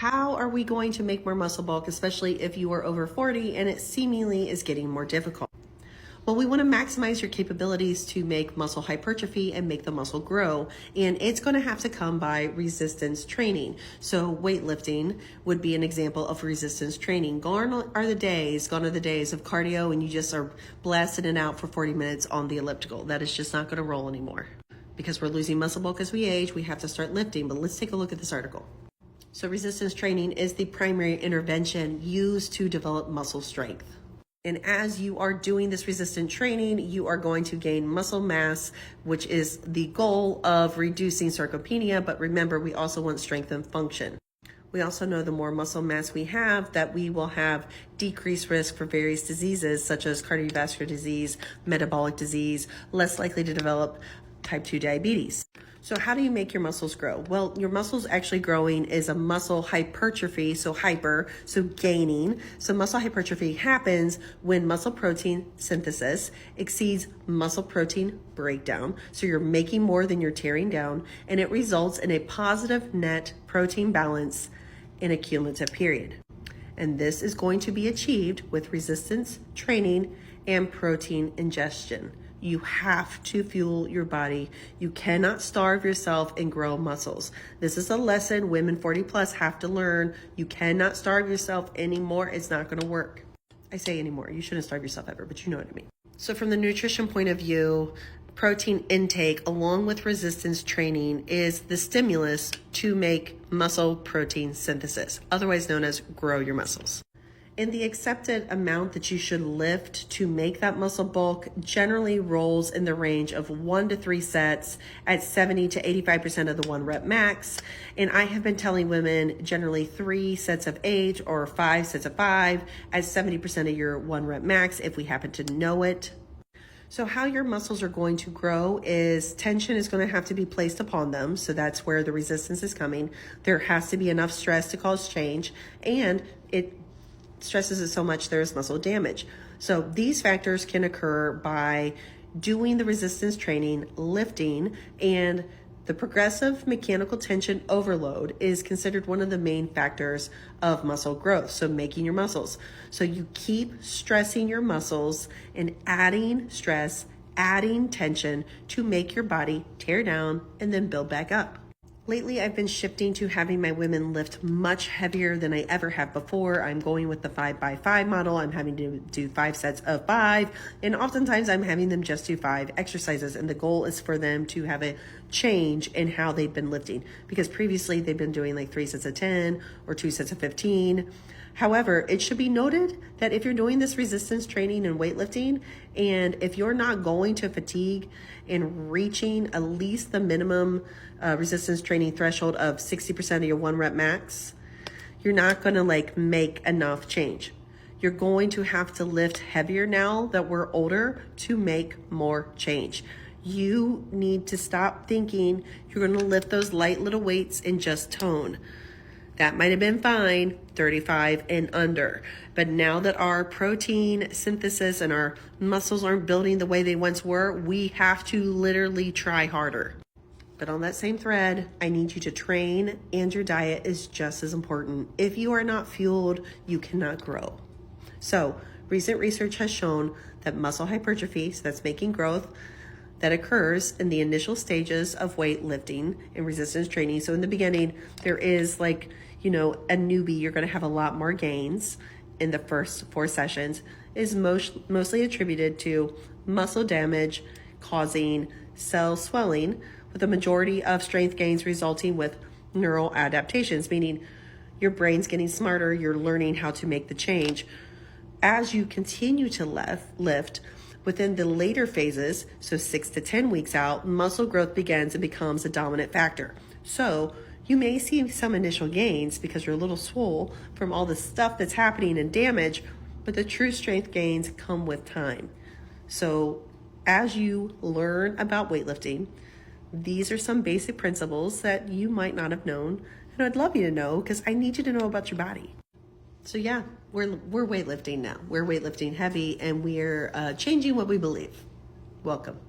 How are we going to make more muscle bulk, especially if you are over 40 and it seemingly is getting more difficult? Well, we want to maximize your capabilities to make muscle hypertrophy and make the muscle grow. And it's going to have to come by resistance training. So weightlifting would be an example of resistance training. Gone are the days of cardio and you just are blasting it out for 40 minutes on the elliptical. That is just not going to roll anymore. Because we're losing muscle bulk as we age, we have to start lifting. But let's take a look at this article. So resistance training is the primary intervention used to develop muscle strength. And as you are doing this resistant training, you are going to gain muscle mass, which is the goal of reducing sarcopenia. But remember, we also want strength and function. We also know the more muscle mass we have, that we will have decreased risk for various diseases such as cardiovascular disease, metabolic disease, less likely to develop type 2 diabetes. So how do you make your muscles grow? Well, your muscles actually growing is a muscle hypertrophy, so gaining. So muscle hypertrophy happens when muscle protein synthesis exceeds muscle protein breakdown. So you're making more than you're tearing down, and it results in a positive net protein balance in a cumulative period. And this is going to be achieved with resistance training and protein ingestion. You have to fuel your body. You cannot starve yourself and grow muscles. This is a lesson women 40 plus have to learn. You cannot starve yourself anymore. It's not going to work. I say anymore. You shouldn't starve yourself ever, but you know what I mean. So from the nutrition point of view, protein intake along with resistance training is the stimulus to make muscle protein synthesis, otherwise known as grow your muscles. And the accepted amount that you should lift to make that muscle bulk generally rolls in the range of 1 to 3 sets at 70 to 85% of the 1 rep max. And I have been telling women generally 3 sets of 8 or 5 sets of 5 at 70% of your 1 rep max if we happen to know it. So how your muscles are going to grow is tension is going to have to be placed upon them. So that's where the resistance is coming. There has to be enough stress to cause change, and it stresses it so much there is muscle damage. So these factors can occur by doing the resistance training, lifting, and the progressive mechanical tension overload is considered one of the main factors of muscle growth. So making your muscles. So you keep stressing your muscles and adding stress, adding tension to make your body tear down and then build back up. Lately, I've been shifting to having my women lift much heavier than I ever have before. I'm going with the 5x5 model. I'm having to do 5 sets of 5. And oftentimes I'm having them just do 5 exercises. And the goal is for them to have a change in how they've been lifting. Because previously they've been doing like 3 sets of 10 or 2 sets of 15. However, it should be noted that if you're doing this resistance training and weightlifting, and if you're not going to fatigue and reaching at least the minimum resistance training threshold of 60% of your 1 rep max, you're not going to make enough change. You're going to have to lift heavier now that we're older to make more change. You need to stop thinking you're going to lift those light little weights and just tone. That might have been fine, 35 and under. But now that our protein synthesis and our muscles aren't building the way they once were, we have to literally try harder. But on that same thread, I need you to train, and your diet is just as important. If you are not fueled, you cannot grow. So recent research has shown that muscle hypertrophy, so that's making growth, that occurs in the initial stages of weightlifting and resistance training. So in the beginning, there is a newbie, you're going to have a lot more gains in the first 4 sessions, is mostly attributed to muscle damage causing cell swelling, with a majority of strength gains resulting with neural adaptations, meaning your brain's getting smarter, you're learning how to make the change. As you continue to lift, within the later phases, so 6 to 10 weeks out, muscle growth begins and becomes a dominant factor. So you may see some initial gains because you're a little swole from all the stuff that's happening and damage, but the true strength gains come with time. So as you learn about weightlifting, these are some basic principles that you might not have known, and I'd love you to know because I need you to know about your body. So yeah, we're weightlifting now. We're weightlifting heavy, and we're changing what we believe. Welcome.